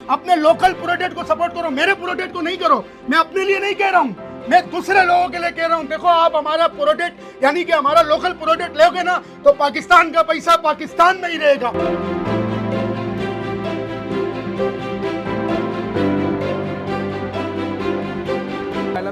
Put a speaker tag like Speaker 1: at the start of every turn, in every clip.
Speaker 1: अपने local product को support करो, मेरे प्रोडक्ट को नहीं करो। मैं अपने लिए नहीं कह रहा हूँ, मैं दूसरे लोगों के लिए कह रहा हूँ। देखो आप हमारा प्रोडक्ट यानी कि हमारा लोकल प्रोडक्ट लोगे ना तो पाकिस्तान का पैसा पाकिस्तान में ही रहेगा।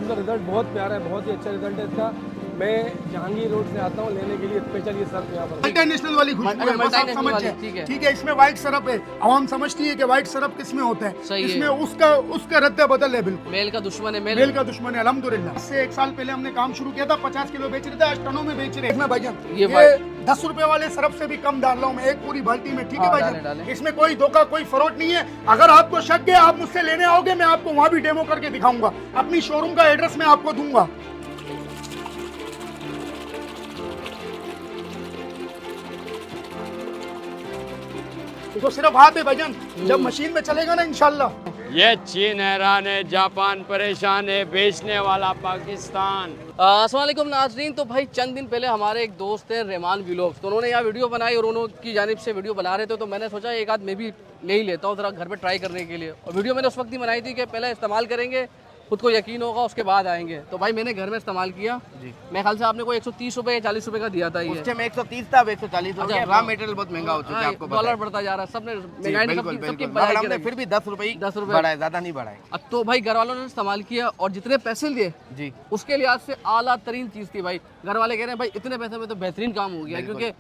Speaker 2: का रिजल्ट बहुत प्यारा है, बहुत ही अच्छा रिजल्ट है इसका। मैं जहांगीर रोड से आता हूँ लेने के लिए स्पेशल ये सर्फ यहाँ पर।
Speaker 1: मल्टीनेशनल वाली खुशबू है, बस आप समझिए, ठीक है। इसमें व्हाइट सरफ है, आवाम समझती है कि व्हाइट सरफ किसमें होता है, इसमें उसका रद्द बदल है। बिल्कुल
Speaker 3: मेल का दुश्मन है,
Speaker 1: मेल का दुश्मन है। अल्हम्दुलिल्लाह से 1 साल पहले हमने काम शुरू किया था, 50 किलो बेच रहे थे, आज टनों में बेच रहे हैं भाईजान। ये 10 रुपए वाले सरफ से भी कम डाल रहा हूँ मैं एक पूरी बाल्टी में, ठीक है भाईजान। इसमें कोई धोखा कोई फ्रॉड नहीं है। अगर आपको शक है आप मुझसे लेने आओगे, मैं आपको वहाँ भी डेमो करके दिखाऊंगा, अपनी शोरूम का एड्रेस मैं आपको दूंगा। तो सिर्फ हाथ है भाईजान, जब मशीन में चलेगा ना इंशाल्लाह।
Speaker 4: ये चीन हैरान है, जापान परेशान है, बेचने वाला पाकिस्तान।
Speaker 3: अस्सलाम वालेकुम नाज़रीन। तो भाई चंद दिन पहले हमारे एक दोस्त हैं रेमान व्लॉग्स, तो उन्होंने यहाँ वीडियो बनाई और उन्होंने की जानिब से वीडियो बना रहे थे, तो मैंने सोचा एक आध मैं भी ले ही लेता हूँ ज़रा घर पे ट्राई करने के लिए। और वीडियो मैंने उस वक्त ही बनाई थी कि पहले इस्तेमाल करेंगे, खुद को यकीन होगा, उसके बाद आएंगे। तो भाई मैंने घर में इस्तेमाल किया जी। मैं ख्याल से आपने कोई 130 रुपये 40 रुपये का दिया था, ये
Speaker 5: में 130 था, अब 140 हो गया। रॉ मटेरियल बहुत महंगा हो चुका है, आपको
Speaker 3: डॉलर बढ़ता जा रहा है, सबने
Speaker 5: हमने फिर भी 10 रुपये बढ़ाए, ज्यादा नहीं बढ़ाए।
Speaker 3: अब तो भाई घर वालों ने इस्तेमाल किया और जितने पैसे लिए
Speaker 5: जी
Speaker 3: उसके लिहाज से आला तरीन चीज थी भाई। घर वाले कह रहे हैं भाई इतने पैसे में तो बेहतरीन काम हो गया, क्योंकि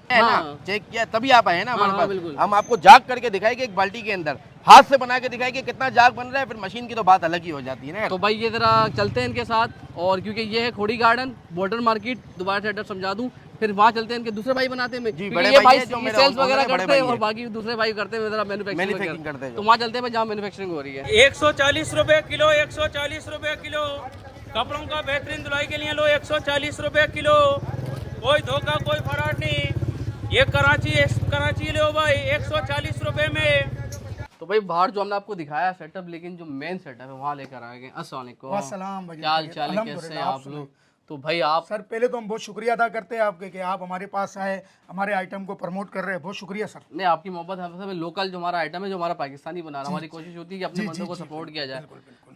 Speaker 5: चेक किया तभी आप आए ना हमारे पास।
Speaker 3: बिल्कुल।
Speaker 5: हम आपको जाग करके दिखाएंगे एक बाल्टी के अंदर, हाथ से बना के दिखाएंगे कितना जाग बन रहा है, फिर मशीन की तो बात अलग ही हो जाती है ना।
Speaker 3: तो भाई ये जरा चलते हैं इनके साथ, और क्योंकि ये है खोड़ी गार्डन बॉर्डर मार्केट, दोबारा से एड्रेस समझा दूं, फिर वहाँ चलते हैं। इनके दूसरे भाई बनाते हैं,
Speaker 5: जी,
Speaker 3: ये भाई सेल्स वगैरह करते हैं और बाकी दूसरे भाई करते हैं जरा मैन्युफैक्चरिंग करते हैं। तो वहाँ चलते हैं जहाँ मैन्युफैक्चरिंग हो रही है।
Speaker 6: 140 रुपए किलो, 140 रुपए किलो। कपड़ों का बेहतरीन धुलाई के लिए लो 140 रुपए किलो। कोई धोखा कोई फराड नहीं। ये कराची लो भाई 140 रुपए में।
Speaker 3: तो भाई बाहर जो हमने आपको दिखाया सेटअप, लेकिन जो मेन सेटअप है वहाँ लेकर आ गए। अस्सलाम वालेकुम, क्या हाल चाल है, कैसे हैं आप लोग? तो भाई आप
Speaker 1: सर पहले तो हम बहुत शुक्रिया अदा करते हैं आपके कि आप हमारे पास आए, हमारे आइटम को प्रमोट कर रहे हैं, बहुत शुक्रिया सर।
Speaker 3: नहीं, आपकी मोहब्बत है, लोकल जो हमारा आइटम है, जो हमारा पाकिस्तानी बना रहा है, हमारी कोशिश होती है कि अपने बंदों को सपोर्ट किया जाए।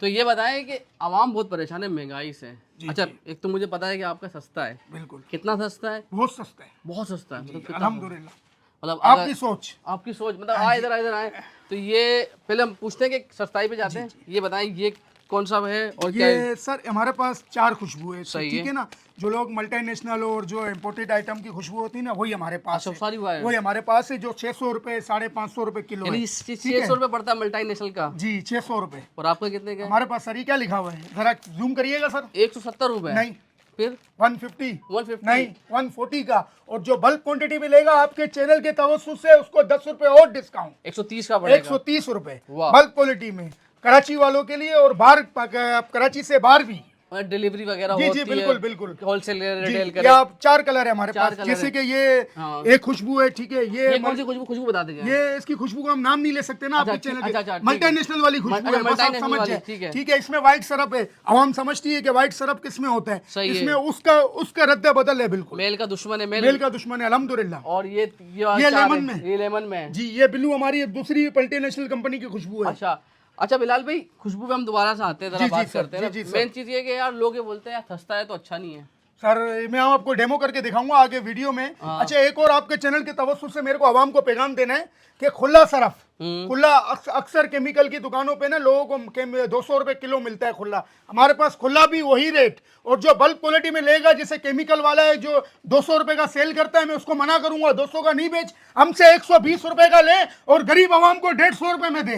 Speaker 3: तो ये बताएं कि आवाम बहुत परेशान है महंगाई से। अच्छा, एक तो मुझे पता है कि आपका सस्ता है,
Speaker 1: बिल्कुल।
Speaker 3: कितना सस्ता है?
Speaker 1: बहुत सस्ता है,
Speaker 3: बहुत सस्ता है, मतलब
Speaker 1: अल्हम्दुलिल्लाह।
Speaker 3: मतलब
Speaker 1: आपकी सोच
Speaker 3: मतलब इधर आए। तो ये पहले हम पूछते हैं कि सस्ताई पे जाते हैं। ये बताएं ये कौन सा है और क्या है?
Speaker 1: ये सर हमारे पास 4 खुशबू है,
Speaker 3: सही
Speaker 1: ठीक है ना। जो लोग मल्टीनेशनल और जो इम्पोर्टेड आइटम की खुशबू होती है ना, वही हमारे पास है।
Speaker 3: सारी
Speaker 1: वही हमारे पास है, जो 600 रुपए 550 रुपए किलो है।
Speaker 3: 600 रुपए पड़ता है मल्टीनेशनल का
Speaker 1: जी, 600 रुपए।
Speaker 3: और आपका कितने का?
Speaker 1: हमारे पास सर ये क्या लिखा हुआ है, जरा जूम करिएगा सर।
Speaker 3: 170 रुपए?
Speaker 1: नहीं,
Speaker 3: फिर
Speaker 1: 150 नहीं 140 का। और जो बल्क क्वांटिटी मिलेगा आपके चैनल के तवज्जुह से, उसको 10 रुपए और डिस्काउंट,
Speaker 3: 130 का पड़ेगा।
Speaker 1: 130 रुपए बल्क क्वालिटी में, कराची वालों के लिए और बाहर कराची से बाहर भी
Speaker 3: डिलीवरी वगैरह
Speaker 1: जी
Speaker 3: होती
Speaker 1: जी बिल्कुल बिल्कुल।
Speaker 3: होलसेल रिटेल
Speaker 1: ये आप 4 कलर है हमारे पास,
Speaker 3: कलर
Speaker 1: जैसे कि ये एक खुशबू है, ठीक है। ये
Speaker 3: कौन सी खुशबू बता दीजिए।
Speaker 1: ये इसकी खुशबू का हम नाम नहीं ले सकते ना आपके चैनल के, मल्टीनेशनल वाली खुशबू है, बस आप समझ जाए, ठीक है। इसमें व्हाइट सरफ है, आवाम समझती है कि व्हाइट सरफ किसमें होता है, इसमें उसका रद्द बदल है। बिल्कुल
Speaker 3: मेल का दुश्मन है,
Speaker 1: मेल का दुश्मन है अल्हम्दुलिल्लाह।
Speaker 3: और ये
Speaker 1: लेमन में जी, ये ब्लू हमारी दूसरी मल्टीनेशनल कंपनी की खुशबू है।
Speaker 3: अच्छा बिलाल भाई, खुशबू पे हम दोबारा से आते हैं, जरा बात करते हैं। मेन चीज ये कि यार लोग ये बोलते हैं सस्ता है तो अच्छा नहीं है।
Speaker 1: सर मैं आपको डेमो करके दिखाऊंगा आगे वीडियो में। अच्छा, एक और आपके चैनल के तवज्जुह से मेरे को आवाम को पैगाम देना है कि खुला सरफ, खुला अक्सर केमिकल की दुकानों पे ना लोगों को 200 रुपए किलो मिलता है खुला, हमारे पास खुला भी वही रेट। और जो बल्क क्वालिटी में लेगा, जैसे केमिकल वाला है जो 200 रुपए का सेल करता है, मैं उसको मना करूंगा, 200 का नहीं बेच, हमसे 120 रुपए का ले और गरीब आवाम को 150 रुपए में दे।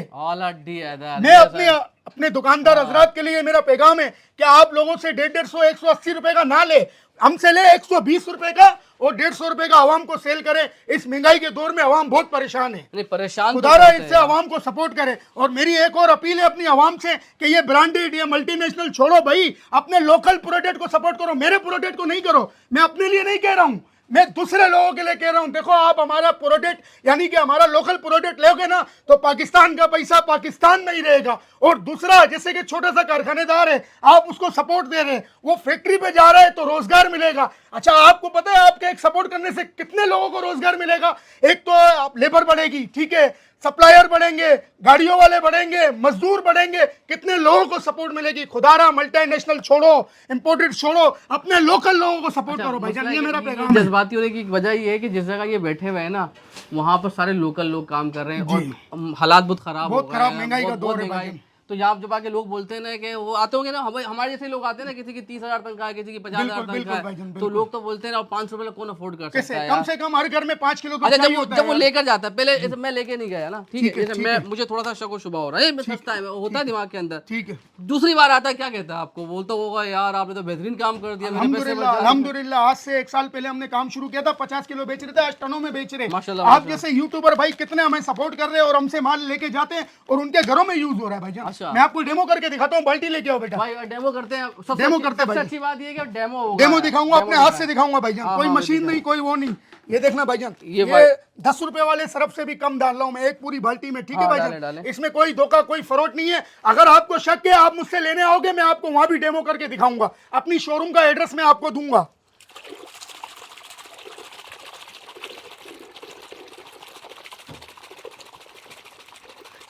Speaker 1: मैं अपने दुकानदार हजरात के लिए मेरा पैगाम है कि आप लोगों से 150 180 रुपए का ना ले, हमसे ले 120 रुपए का और 150 रुपए का आवाम को सेल करे। इस महंगाई के दौर में आवाम बहुत परेशान है,
Speaker 3: परेशान
Speaker 1: खुदारा इससे आवाम को सपोर्ट करे। और मेरी एक और अपील है अपनी आवाम से कि ये ब्रांडेड या मल्टीनेशनल छोड़ो भाई, अपने लोकल प्रोडक्ट को सपोर्ट करो, मेरे प्रोडक्ट को नहीं करो। मैं अपने लिए नहीं कह रहा हूँ, मैं दूसरे लोगों के लिए कह रहा हूं। देखो आप हमारा प्रोडक्ट यानी कि हमारा लोकल प्रोडक्ट लोगे ना तो पाकिस्तान का पैसा पाकिस्तान में ही रहेगा। और दूसरा, जैसे कि छोटा सा कारखानेदार है, आप उसको सपोर्ट दे रहे हैं, वो फैक्ट्री पे जा रहा है तो रोजगार मिलेगा। अच्छा, आपको पता है आपके एक सपोर्ट करने से कितने लोगों को रोजगार मिलेगा? एक तो आप लेबर बढ़ेगी, ठीक है, सप्लायर बढ़ेंगे, गाड़ियों वाले बढ़ेंगे, मजदूर बढ़ेंगे, कितने लोगों को सपोर्ट मिलेगी। खुदारा मल्टीनेशनल छोड़ो, इंपोर्टेड छोड़ो, अपने लोकल लोगों को सपोर्ट करो भाईजान, ये मेरा पैगाम है।
Speaker 3: जज्बाती होने की वजह ये है कि जिस जगह ये बैठे हुए हैं ना, वहाँ पर सारे लोकल लोग काम कर रहे हैं और हालात बहुत खराब हो
Speaker 1: बहुत
Speaker 3: गए
Speaker 1: खराब,
Speaker 3: हैं,
Speaker 1: महंगाई का
Speaker 3: बहुत
Speaker 1: दौर है
Speaker 3: महंगाई।
Speaker 1: भाईजान।
Speaker 3: तो यहाँ जब आके लोग बोलते हैं ना कि वो आते होंगे ना, हमारे जैसे लोग आते हैं ना, किसी की 30,000 तनख्वाह है, किसी की 50,000
Speaker 1: बिल्कुल
Speaker 3: तनख्वाह
Speaker 1: भाईजान,
Speaker 3: है, तो
Speaker 1: बिल्कुल।
Speaker 3: लोग तो बोलते हैं ना 500 रुपये कौन अफोर्ड कर सकता
Speaker 1: कैसे
Speaker 3: है
Speaker 1: कम
Speaker 3: यार।
Speaker 1: से कम हर घर में 5 किलो दूध
Speaker 3: अच्छा,
Speaker 1: चाहिए
Speaker 3: जब
Speaker 1: होता
Speaker 3: जब वो
Speaker 1: है।
Speaker 3: लेकर जाता है, पहले जैसे मैं लेके नहीं गया ना, ठीक है, जैसे
Speaker 1: ठीक
Speaker 3: मैं
Speaker 1: है।
Speaker 3: मुझे थोड़ा सा शक शुबा हो रहा है, ये सस्ता है, होता है दिमाग के अंदर।
Speaker 1: ठीक है,
Speaker 3: दूसरी बार आता है, क्या कहता है आपको, बोलता होगा यार आपने तो बेहतरीन काम कर दिया, मेरे पैसे
Speaker 1: अल्हम्दुलिल्लाह
Speaker 3: बचा दिए।
Speaker 1: अल्हम्दुलिल्लाह। आज से 1 साल पहले हमने काम शुरू किया था, 50 किलो बेच रहे थे, आज टनों में बेच रहे हैं।
Speaker 3: माशाल्लाह,
Speaker 1: आप जैसे यूट्यूबर भाई कितने हमें सपोर्ट कर रहे हैं और हमसे माल लेके जाते हैं और उनके घरों में यूज हो रहा है भाईजान।
Speaker 3: अच्छा।
Speaker 1: मैं आपको डेमो करके दिखाता हूँ, बाल्टी लेके आओ बेटा।
Speaker 3: भाई डेमो करते हैं,
Speaker 1: डेमो करते हैं
Speaker 3: सबसे
Speaker 1: भाई।
Speaker 3: अच्छी बात ये है कि डेमो होगा,
Speaker 1: डेमो दिखाऊंगा, अपने हाथ से दिखाऊंगा भाईजान,
Speaker 3: हाँ,
Speaker 1: कोई
Speaker 3: हाँ,
Speaker 1: मशीन
Speaker 3: दिखाओ।
Speaker 1: नहीं, कोई वो नहीं। ये देखना भाईजान,
Speaker 3: ये
Speaker 1: ये 10 रुपए वाले सरफ से भी कम डाल रहा हूँ मैं एक पूरी बाल्टी में, ठीक है
Speaker 3: हाँ,
Speaker 1: भाईजान।
Speaker 3: डालें।
Speaker 1: इसमें कोई धोखा, कोई फ्रॉड नहीं है। अगर आपको शक है, आप मुझसे लेने आओगे, मैं आपको वहां भी डेमो करके दिखाऊंगा। अपनी शोरूम का एड्रेस मैं आपको दूंगा।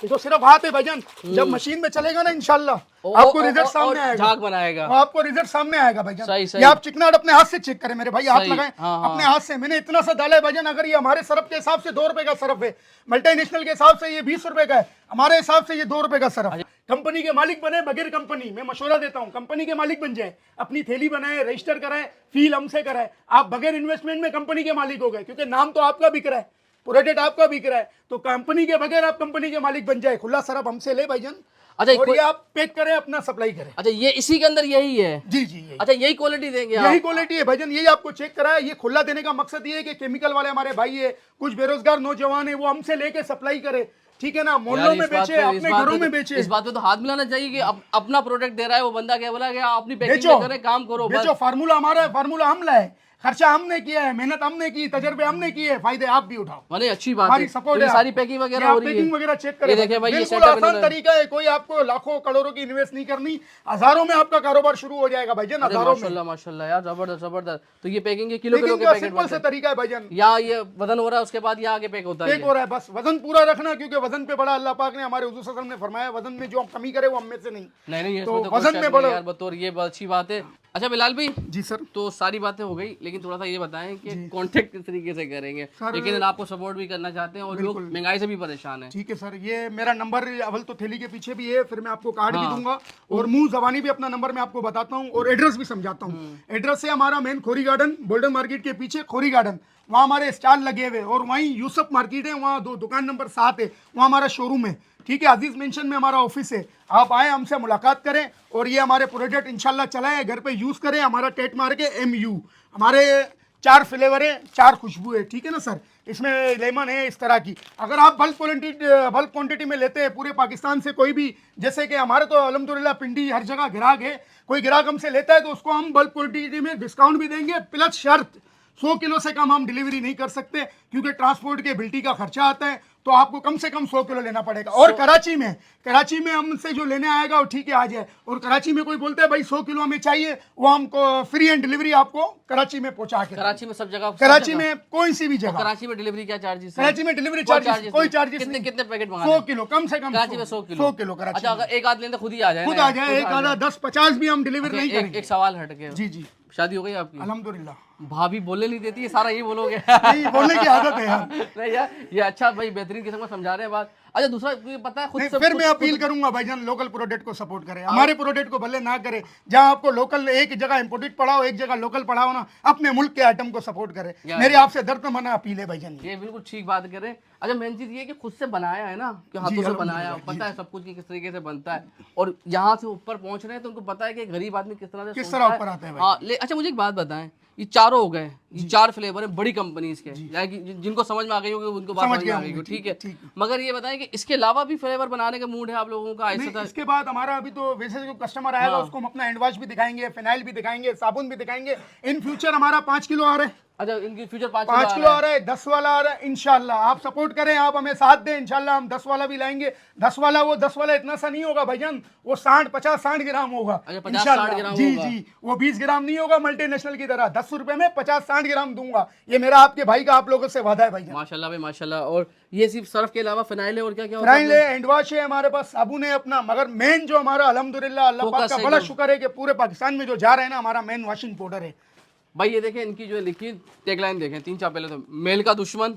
Speaker 1: ये तो सिर्फ हाथ है भाईजान, जब मशीन में चलेगा ना इंशाल्लाह आपको रिजल्ट सामने आएगा।
Speaker 3: झाग बनाएगा।
Speaker 1: आपको रिजल्ट सामने आएगा भाईजान।
Speaker 3: सही, सही।
Speaker 1: ये आप चिकनाट अपने हाथ से चेक करें मेरे भाई, हाथ
Speaker 3: सही,
Speaker 1: लगाएं
Speaker 3: हाँ,
Speaker 1: अपने हाथ से। मैंने इतना सा डाला है भाईजान, अगर ये हमारे सरफ के हिसाब से 2 रुपए का सरफ है, मल्टीनेशनल के हिसाब से ये 20 रुपए का है, हमारे हिसाब से ये 2 रुपए का सरफ है। कंपनी के मालिक बने बगैर कंपनी, मैं मशवरा देता हूँ, कंपनी के मालिक बन जाए, अपनी थैली बनाए, रजिस्टर कराए, फील हमसे कराए, आप बगैर इन्वेस्टमेंट में कंपनी के मालिक हो गए, क्योंकि नाम तो आपका बिक रहा है, प्रोडक्ट आपका बिक रहा है, तो कंपनी के बगैर आप कंपनी के मालिक बन जाए। खुला सरफ हमसे ले भाईजान,
Speaker 3: अच्छा,
Speaker 1: और ये आप पैक करें, अपना सप्लाई करें।
Speaker 3: अच्छा, ये इसी के अंदर यही है।
Speaker 1: जी जी, यही
Speaker 3: अच्छा, यही क्वालिटी देंगे
Speaker 1: यही
Speaker 3: आप।
Speaker 1: क्वालिटी है भाईजान, यही आपको चेक करा है। ये खुला देने का मकसद ये है कि केमिकल वाले हमारे भाई है, कुछ बेरोजगार नौजवान है, वो हमसे लेके सप्लाई करे, ठीक है ना, मोहल्लों
Speaker 3: यार,
Speaker 1: में
Speaker 3: इस बात
Speaker 1: बेचे,
Speaker 3: पे-
Speaker 1: अपने घरों में बेचे।
Speaker 3: इस बात पे तो हाथ मिलाना चाहिए कि अपना प्रोडक्ट दे रहा है वो बंदा, क्या बोला गया, अपनी पैकिंग
Speaker 1: बेचो,
Speaker 3: करे, काम करो बस।
Speaker 1: बेचो, फार्मूला हमारा है, फार्मूला हम लाए, खर्चा हमने किया है, मेहनत हमने की, तजर्बे हमने किए, फायदे आप भी उठाओ।
Speaker 3: माने अच्छी बात
Speaker 1: हमारी
Speaker 3: है,
Speaker 1: सपोर्ट
Speaker 3: तो ये
Speaker 1: है।
Speaker 3: सारी पैकिंग वगैरह हो रही है।
Speaker 1: पैकिंग वगैरह चेक करें,
Speaker 3: ये देखें भाई, ये
Speaker 1: बिल्कुल
Speaker 3: सेटअप
Speaker 1: आसान
Speaker 3: इन्होंने-
Speaker 1: तरीका है, कोई आपको लाखों करोड़ों की इन्वेस्ट नहीं करनी, हजारों में आपका कारोबार शुरू हो जाएगा भाईजान,
Speaker 3: अरे
Speaker 1: हजारों में।
Speaker 3: माशाल्लाह माशाल्लाह यार, जबरदस्त जबरदस्त। तो ये पैकिंग के किलो किलो
Speaker 1: पैकिंग
Speaker 3: के
Speaker 1: का
Speaker 3: पैकेट
Speaker 1: सिंपल से तरीका है भाईजान,
Speaker 3: या ये वजन हो रहा है, उसके बाद ये आगे पैक होता है।
Speaker 1: एक हो रहा है, बस वजन पूरा रखना, क्योंकि वजन पे बड़ा अल्लाह पाक ने हमारे हुजूर सल्लल्लाहु अलैहि वसल्लम ने फरमाया, वजन में जो हम कमी करे वो हम में से नहीं।
Speaker 3: नहीं,
Speaker 1: तो
Speaker 3: इसमें कोई
Speaker 1: वजन
Speaker 3: शक
Speaker 1: में
Speaker 3: नहीं
Speaker 1: बढ़ो।
Speaker 3: यार, बतौर ये बहुत अच्छी बात है। अच्छा बिलाल भाई,
Speaker 1: जी सर।
Speaker 3: तो सारी बातें हो गई, लेकिन थोड़ा सा ये बताएं कि कांटेक्ट किस तरीके से करेंगे, लेकिन आपको सपोर्ट भी करना चाहते हैं और लोग महंगाई से भी परेशान हैं।
Speaker 1: ठीक है सर, ये मेरा नंबर अव्वल तो थैली के पीछे भी है, फिर मैं आपको कार्ड भी
Speaker 3: हाँ।
Speaker 1: दूंगा और मुंह जबानी भी अपना नंबर मैं आपको बताता हूँ और एड्रेस भी समझाता हूँ। एड्रेस है हमारा मेन खोरी गार्डन, गोल्डन मार्केट के पीछे खोरी गार्डन, वहाँ हमारे स्टॉल लगे हुए, और वहीं यूसुफ मार्केट है, वहाँ दुकान नंबर 7 है, वहाँ हमारा शोरूम है, ठीक है। अजीज मेंशन में हमारा ऑफिस है, आप आए, हमसे मुलाकात करें और ये हमारे प्रोडक्ट इंशाल्लाह चलाएं, घर पे यूज करें। हमारा टेट मार के MU, हमारे 4 फ्लेवर है, 4 खुशबू है, ठीक है ना सर। इसमें लेमन है, इस तरह की। अगर आप बल्क क्वांटिटी में लेते हैं पूरे पाकिस्तान से, कोई भी, जैसे कि हमारे तो अल्हम्दुलिल्लाह पिंडी हर जगह ग्राहक है, कोई ग्राहक हमसे लेता है तो उसको हम बल्क क्वांटिटी में डिस्काउंट भी देंगे, प्लस शर्त 100 किलो से कम हम डिलीवरी नहीं कर सकते, क्योंकि ट्रांसपोर्ट के बिल्टी का खर्चा आता है, तो आपको कम से कम 100 किलो लेना पड़ेगा। और कराची में हमसे जो लेने आएगा वो ठीक है आ जाए, और कराची में कोई बोलते हैं भाई 100 किलो हमें चाहिए, वो हमको फ्री एंड डिलीवरी आपको कराची में पहुंचा के,
Speaker 3: कराची में सब जगह,
Speaker 1: कराची में कोई सी भी जगह,
Speaker 3: कराची में डिलीवरी क्या चार्जेस?
Speaker 1: कराची में डिलीवरी चार्जेस कोई चार्जेस
Speaker 3: कितने
Speaker 1: नहीं।
Speaker 3: कितने पैकेट
Speaker 1: 100 किलो कम से कम,
Speaker 3: कराची में 100 किलो।
Speaker 1: 100 किलो कराची
Speaker 3: अच्छा,
Speaker 1: में।
Speaker 3: अगर एक आध लेने तो खुद ही आ जाए,
Speaker 1: खुद आ जाए, एक आधा 10-50 भी हम डिलीवरी नहीं करेंगे।
Speaker 3: एक सवाल हट के,
Speaker 1: जी जी,
Speaker 3: शादी हो गई आपकी?
Speaker 1: अल्हम्दुलिल्लाह।
Speaker 3: भाभी बोलने नहीं देती है, सारा ये बोलोगे?
Speaker 1: नहीं, बोलने की आदत है यार।
Speaker 3: नहीं यार, ये अच्छा भाई, बेहतरीन किस्म का समझा रहे हैं बात। अच्छा, दूसरा तुझे पता है खुद
Speaker 1: नहीं,
Speaker 3: से
Speaker 1: फिर मैं अपील करूंगा भाईजान, लोकल प्रोडक्ट को सपोर्ट करें, हमारे प्रोडक्ट को भले ना करें। जहां आपको लोकल एक जगह इंपोर्टेड पढ़ाओ, एक जगह लोकल पढ़ाओ ना, अपने मुल्क के आइटम को सपोर्ट करें। मेरी आपसे दर्द मना अपील है भाईजान।
Speaker 3: ये बिल्कुल ठीक बात करें। अच्छा, मेन चीज ये है कि खुद से बनाया है ना, कि हाथों से बनाया, पता है सब कुछ कि किस तरीके से बनता है, और यहाँ से ऊपर पहुंच रहे हैं तो उनको पता है कि गरीब आदमी किस तरह से
Speaker 1: किस
Speaker 3: सोचता
Speaker 1: तरह
Speaker 3: है।
Speaker 1: ऊपर आता है भाई।
Speaker 3: हाँ, अच्छा मुझे एक बात बताएं, ये चारों हो गए, ये 4 फ्लेवर है बड़ी कंपनीज के, यानी कि जिनको समझ में आ गई होगी उनको बात समझ में आ गई होगी, ठीक है। मगर ये बताएं कि इसके अलावा भी फ्लेवर बनाने का मूड है आप लोगों का? ऐसा
Speaker 1: नहीं, इसके बाद हमारा अभी तो वैसे जो कस्टमर आएगा उसको हम अपना हैंड वॉश भी दिखाएंगे, फिनाइल भी दिखाएंगे, साबुन भी दिखाएंगे। इन फ्यूचर हमारा 5 किलो आ रहा है,
Speaker 3: अच्छा इनकी फ्यूचर 5
Speaker 1: 5 किलो आ रहा है, 10 वाला आ रहा है इंशाल्लाह। आप सपोर्ट करें, आप हमें साथ दें, इंशाल्लाह हम 10 वाला भी लाएंगे। 10 वाला इतना सा नहीं होगा भाईजान, वो 50-60 ग्राम होगा।
Speaker 3: अच्छा, 50-60
Speaker 1: इंशाल्लाह
Speaker 3: ग्राम
Speaker 1: जी
Speaker 3: होगा।
Speaker 1: जी, वो 20 ग्राम नहीं होगा मल्टीनेशनल की तरह। 10 रुपए में 50-60 ग्राम दूंगा, ये मेरा आपके भाई का आप लोगों से वादा है भाईजान।
Speaker 3: माशाल्लाह भाई माशाल्लाह। और ये सिर्फ सर्फ के अलावा फिनाइल है और क्या क्या होता है?
Speaker 1: फ्राइल है, हैंड वॉश है हमारे पास, साबुन है अपना, मगर मेन जो हमारा अल्हम्दुलिल्लाह अल्लाह पाक
Speaker 3: फोकस
Speaker 1: का
Speaker 3: है
Speaker 1: बड़ा
Speaker 3: जो-
Speaker 1: शुक्र है कि पूरे पाकिस्तान में जो जा रहे हैं ना, हमारा मेन वॉशिंग पाउडर है।
Speaker 3: भाई ये देखें इनकी जो लिखी टैगलाइन देखें, 3-4 पहले तो मेल का दुश्मन।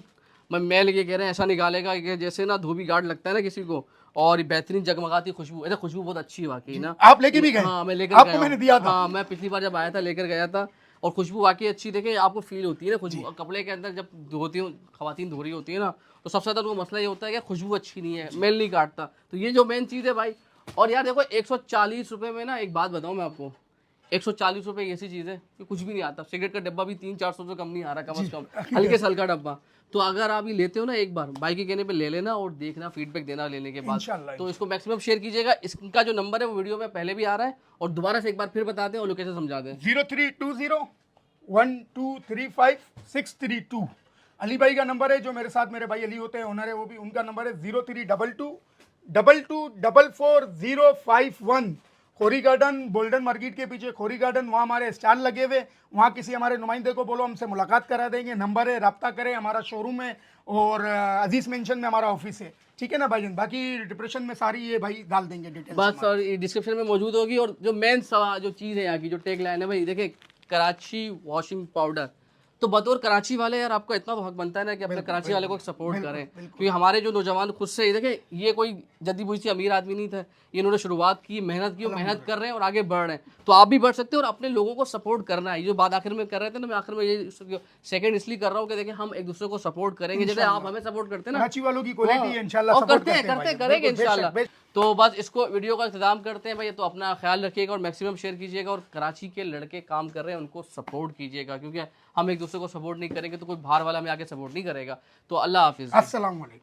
Speaker 3: मैं मेल ये कह रहे हैं ऐसा निकालेगा कि जैसे ना धोबी गार्ड लगता है ना किसी को, और ये बेहतरीन जगमगाती खुशबू। ऐसा खुशबू बहुत अच्छी है वाकई ना।
Speaker 1: आप लेके भी गए?
Speaker 3: हाँ मैं लेकर
Speaker 1: आपको
Speaker 3: गया
Speaker 1: मैंने
Speaker 3: हूँ।
Speaker 1: दिया था।
Speaker 3: हाँ मैं पिछली बार जब आया था लेकर गया था, और खुशबू वाकई अच्छी। देखें आपको फील होती है ना खुशबू कपड़े के अंदर जब धोती हूँ, खवातीन धो रही होती है ना, तो सबसे ज़्यादा उनको मसला ये होता है कि खुशबू अच्छी नहीं है, मेल नहीं काटता। तो ये जो मेन चीज़ है भाई। और यार देखो 140 रुपये में ना, एक बात बताऊँ मैं आपको, 140 रुपये ऐसी चीज़ है कि कुछ भी नहीं आता। सिगरेट का डब्बा भी 300-400 से कम नहीं आ रहा, कम से कम हल्के से हल्का डब्बा। तो अगर आप ये लेते हो ना, एक बार भाई के कहने पे ले लेना और देखना, फीडबैक देना लेने के बाद।
Speaker 1: इंशाल्लाह।
Speaker 3: तो इसको मैक्सिमम शेयर कीजिएगा। इसका जो नंबर है वो वीडियो में पहले भी आ रहा है, और दोबारा से एक बार फिर बता दें और लोकेशन समझा दें।
Speaker 1: 0320-1235632 अली भाई का नंबर है, जो मेरे साथ मेरे भाई अली होते हैं, ओनर है वो भी, उनका नंबर है 0322224051। खोरी गार्डन, गोल्डन मार्केट के पीछे खोरी गार्डन, वहाँ हमारे स्टॉल लगे हुए, वहाँ किसी हमारे नुमाइंदे को बोलो हमसे मुलाकात करा देंगे। नंबर है, रब्ता करें, हमारा शोरूम है और अजीज मेंशन में हमारा ऑफिस है। ठीक है ना भाईजान, बाकी डिप्रेशन में सारी ये भाई डाल देंगे डिटेल।
Speaker 3: बस, और डिस्क्रिप्शन में मौजूद होगी। और जो मेन जो चीज़ है यहाँ की, जो टेक लाइन है भाई, देखिए कराची वॉशिंग पाउडर। तो बतौर कराची वाले यार आपका इतना तो हक बनता है ना कि अपने कराची वाले को सपोर्ट करें, क्योंकि हमारे जो नौजवान खुद से देखें, ये कोई जद्दी बुझी अमीर आदमी नहीं था, ये इन्होंने शुरुआत की, मेहनत की, मेहनत कर रहे हैं और आगे बढ़ रहे हैं। तो आप भी बढ़ सकते हो और अपने लोगों को सपोर्ट करना है। ये जो बात आखिर में कर रहे थे ना, मैं आखिर में ये सेकंड इसलिए कर रहा हूँ कि देखिए हम एक दूसरे को सपोर्ट करेंगे, जैसे आप हमें सपोर्ट करते हैं ना।
Speaker 1: कराची वालों की क्वालिटी है इंशाल्लाह,
Speaker 3: और
Speaker 1: सपोर्ट
Speaker 3: करते हैं
Speaker 1: भाईजान।
Speaker 3: करेंगे
Speaker 1: बिल्कुल,
Speaker 3: इंशाल्लाह।
Speaker 1: बेशक,
Speaker 3: तो बस इसको वीडियो का इंतजाम करते हैं भाई। तो अपना ख्याल रखिएगा और मैक्सिमम शेयर कीजिएगा, और कराची के लड़के काम कर रहे हैं उनको सपोर्ट कीजिएगा, क्योंकि हम एक दूसरे को सपोर्ट नहीं करेंगे तो कोई बाहर वाला हमें आके सपोर्ट नहीं करेगा। तो अल्लाह हाफिज़।
Speaker 1: अस्सलाम वालेकुम।